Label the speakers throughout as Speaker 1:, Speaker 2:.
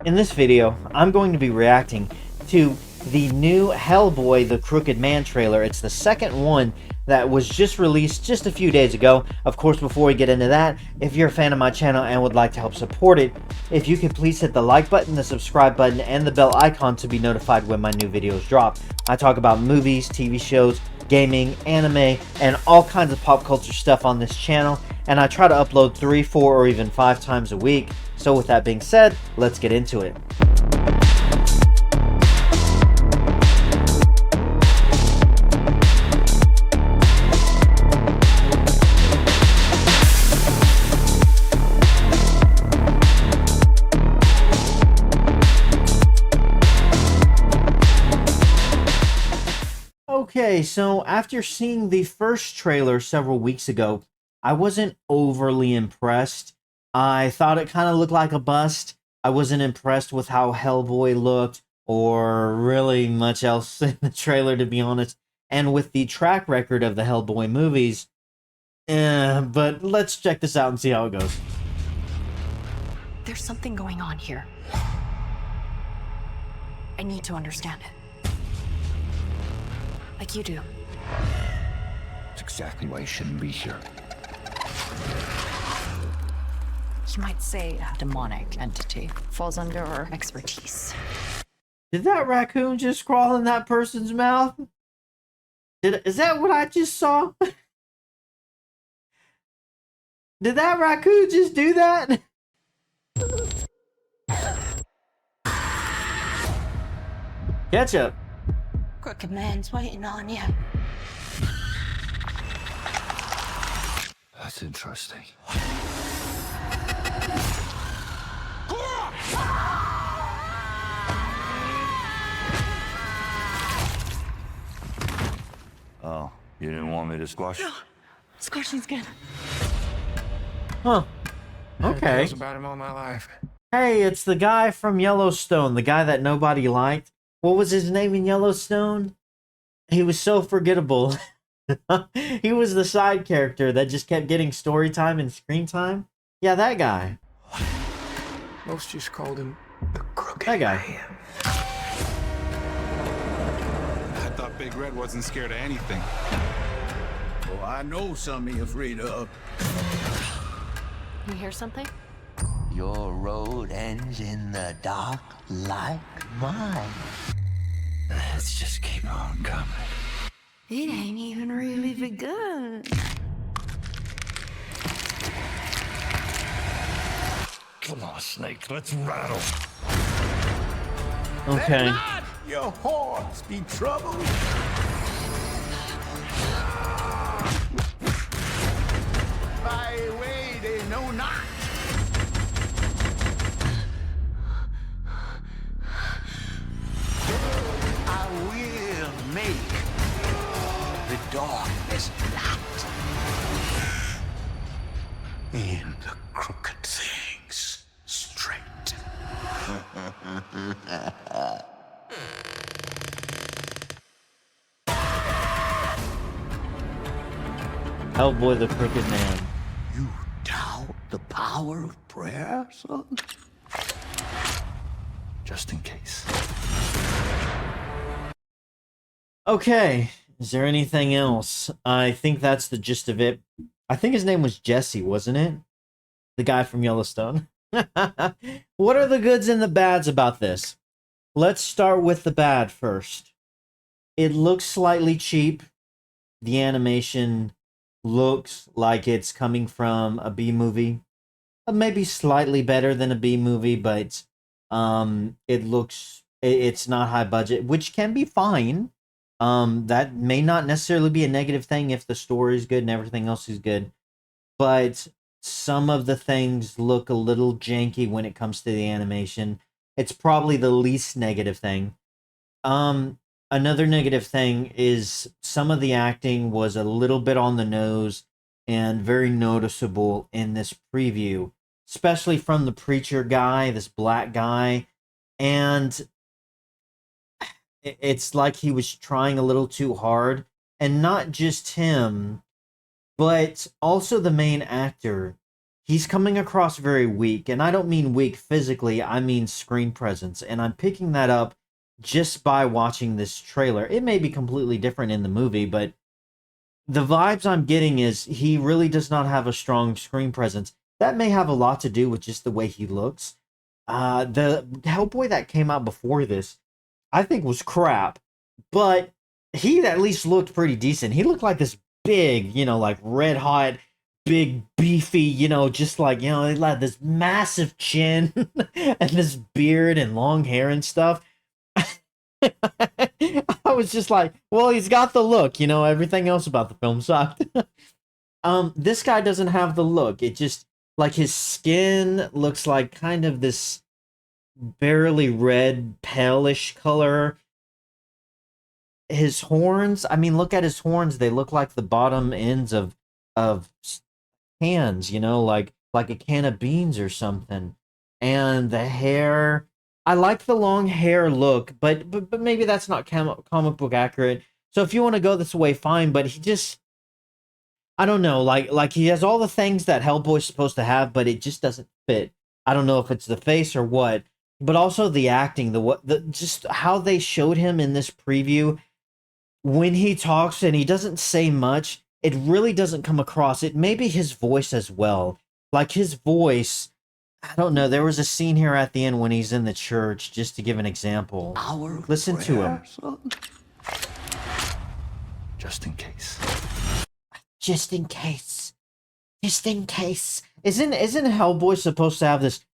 Speaker 1: In this video, I'm going to be reacting to the new Hellboy the Crooked Man trailer. It's the second one that was just released just a few days ago. Of course, before we get into that, if you're a fan of my channel and would like to help support it, if you could please hit the like button, the subscribe button, and the bell icon to be notified when my new videos drop. I talk about movies, TV shows, gaming, anime, and all kinds of pop culture stuff on this channel, and I try to upload 3, 4, or even 5 times a week. So with that being said, let's get into it. Okay, so after seeing the first trailer several weeks ago, I wasn't overly impressed. I thought it kind of looked like a bust. I wasn't impressed with how Hellboy looked or really much else in the trailer, to be honest. And with the track record of the Hellboy movies, but let's check this out and see how it goes.
Speaker 2: There's something going on here. I need to understand it. Like you do.
Speaker 3: That's exactly why you shouldn't be here.
Speaker 2: You might say a demonic entity falls under our expertise.
Speaker 1: Did that raccoon just crawl in that person's mouth? Is that what I just saw? Did that raccoon just do that? Ketchup.
Speaker 2: Crooked Man's waiting on you.
Speaker 3: That's interesting. Oh, you didn't want me to squash?
Speaker 2: No, squashing's good.
Speaker 1: Huh. Okay.
Speaker 3: I've about him all my life.
Speaker 1: Hey, it's the guy from Yellowstone, the guy that nobody liked. What was his name in Yellowstone? He was so forgettable. He was the side character that just kept getting story time and screen time. Yeah, that guy.
Speaker 3: Most just called him the Crooked
Speaker 1: That guy.
Speaker 3: Man.
Speaker 4: I thought Big Red wasn't scared of anything.
Speaker 5: Oh, I know something you're afraid of.
Speaker 2: You hear something?
Speaker 6: Your road ends in the dark like mine.
Speaker 3: Let's just keep on coming.
Speaker 2: It ain't even really begun.
Speaker 3: Come on, Snake, let's rattle.
Speaker 1: Okay.
Speaker 5: Let not your horse be troubled. By way they know not. I will make the darkness light and the crooked things straight.
Speaker 1: Hellboy the Crooked Man.
Speaker 5: You doubt the power of prayer, son?
Speaker 3: Just in case.
Speaker 1: Okay. Is there anything else? I think that's the gist of it. I think his name was Jesse, wasn't it? The guy from Yellowstone. What are the goods and the bads about this? Let's start with the bad first. It looks slightly cheap. The animation looks like it's coming from a B movie. Maybe slightly better than a B movie, but it's not high budget, which can be fine. That may not necessarily be a negative thing if the story is good and everything else is good. But some of the things look a little janky when it comes to the animation. It's probably the least negative thing. Another negative thing is some of the acting was a little bit on the nose and very noticeable in this preview, especially from the preacher guy, this black guy. And it's like he was trying a little too hard. And not just him, but also the main actor. he's coming across very weak, and I don't mean weak physically, I mean screen presence, and I'm picking that up just by watching this trailer. It may be completely different in the movie, but the vibes I'm getting is he really does not have a strong screen presence. That may have a lot to do with just the way he looks. The Hellboy that came out before this, I think was crap, but he at least looked pretty decent. He looked like this big, like red hot, big, beefy, just like, he had this massive chin and this beard and long hair and stuff. I was just like, well, he's got the look, everything else about the film sucked. This guy doesn't have the look. It just, like, his skin looks like kind of this barely red, palish color. His horns, I mean, look at his horns. They look like the bottom ends of cans, like a can of beans or something. And the hair, I like the long hair look, but maybe that's not comic book accurate. So if you want to go this way, fine. But he just, I don't know, like he has all the things that Hellboy's supposed to have, but it just doesn't fit. I don't know if it's the face or what, but also the acting, just how they showed him in this preview. When he talks and he doesn't say much, it really doesn't come across. It may be his voice as well. Like his voice, I don't know. There was a scene here at the end when he's in the church, just to give an example. Listen to him.
Speaker 5: Just in case.
Speaker 1: Just in case. Just in case. Isn't Hellboy supposed to have this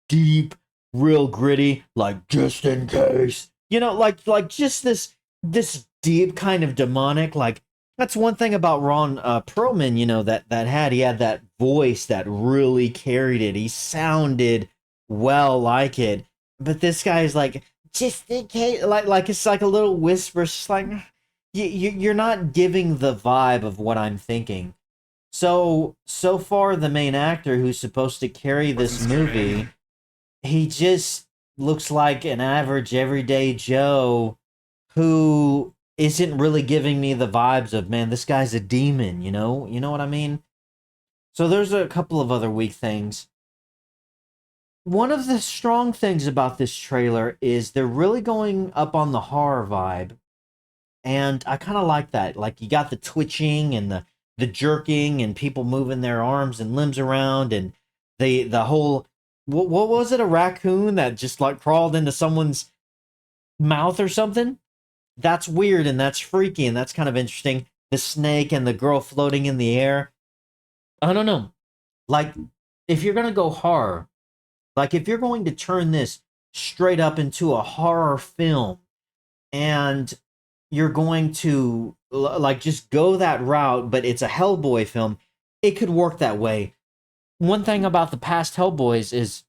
Speaker 1: deep, real gritty, like just in case? Like just this deep kind of demonic, like that's one thing about Ron Perlman, that he had that voice that really carried it. He sounded well like it. But this guy is like, just in case, like it's like a little whisper. It's just like, you're not giving the vibe of what I'm thinking. So far, the main actor who's supposed to carry this movie, he just looks like an average everyday Joe who isn't really giving me the vibes of, man, this guy's a demon, you know what I mean? So there's a couple of other weak things. One of the strong things about this trailer is they're really going up on the horror vibe, and I kind of like that. Like, you got the twitching and the jerking and people moving their arms and limbs around, and the whole, what was it, a raccoon that just like crawled into someone's mouth or something? That's weird and that's freaky and that's kind of interesting. The snake and the girl floating in the air. I don't know. Like, if you're going to go horror, like if you're going to turn this straight up into a horror film and you're going to like just go that route, but it's a Hellboy film, it could work that way. One thing about the past Hellboys is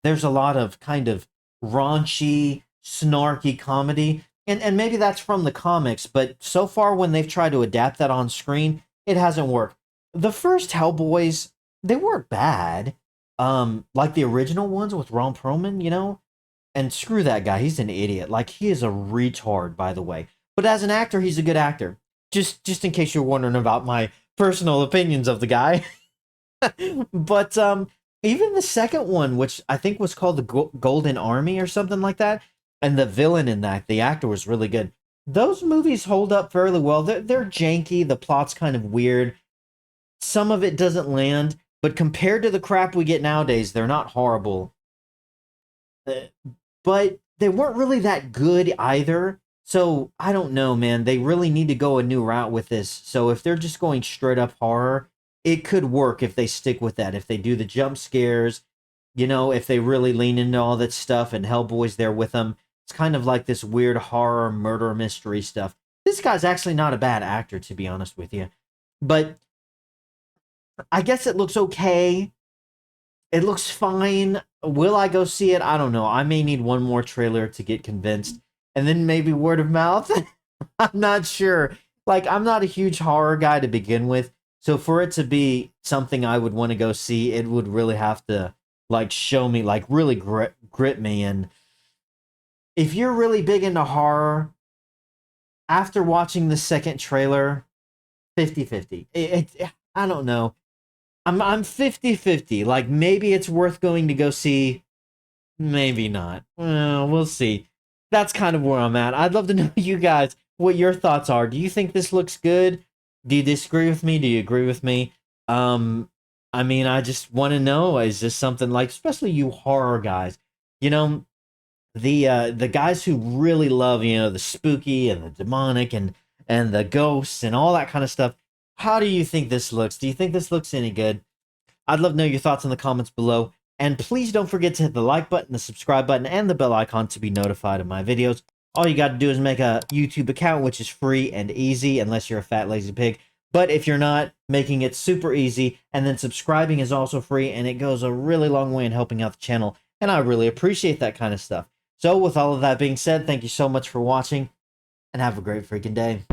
Speaker 1: there's a lot of kind of raunchy, snarky comedy. And maybe that's from the comics, but so far when they've tried to adapt that on screen, it hasn't worked. The first Hellboys, they weren't bad. Like the original ones with Ron Perlman, and screw that guy, he's an idiot. Like, he is a retard, by the way. But as an actor, he's a good actor. Just in case you're wondering about my personal opinions of the guy. But even the second one, which I think was called the Golden Army or something like that, and the villain in that, the actor was really good. Those movies hold up fairly well. They're janky. The plot's kind of weird. Some of it doesn't land, but compared to the crap we get nowadays, they're not horrible. But they weren't really that good either. So I don't know, man. They really need to go a new route with this. So if they're just going straight up horror, it could work if they stick with that. If they do the jump scares, if they really lean into all that stuff and Hellboy's there with them. It's kind of like this weird horror murder mystery stuff. This guy's actually not a bad actor, to be honest with you. But I guess it looks okay. It looks fine. Will I go see it? I don't know. I may need one more trailer to get convinced. And then maybe word of mouth. I'm not sure. Like, I'm not a huge horror guy to begin with. So for it to be something I would want to go see, it would really have to, like, show me, like, really grip me. And if you're really big into horror, after watching the second trailer, 50-50. I don't know. I'm 50-50. Like, maybe it's worth going to go see, maybe not. Well, we'll see. That's kind of where I'm at. I'd love to know you guys what your thoughts are. Do you think this looks good? Do you disagree with me? Do you agree with me? I mean, I just want to know, is this something like, especially you horror guys, you know, the guys who really love, you know, the spooky and the demonic and the ghosts and all that kind of stuff. How do you think this looks? Do you think this looks any good? I'd love to know your thoughts in the comments below. And please don't forget to hit the like button, the subscribe button, and the bell icon to be notified of my videos. All you got to do is make a YouTube account, which is free and easy, unless you're a fat, lazy pig. But if you're not, making it super easy. And then subscribing is also free, and it goes a really long way in helping out the channel. And I really appreciate that kind of stuff. So with all of that being said, thank you so much for watching, and have a great freaking day.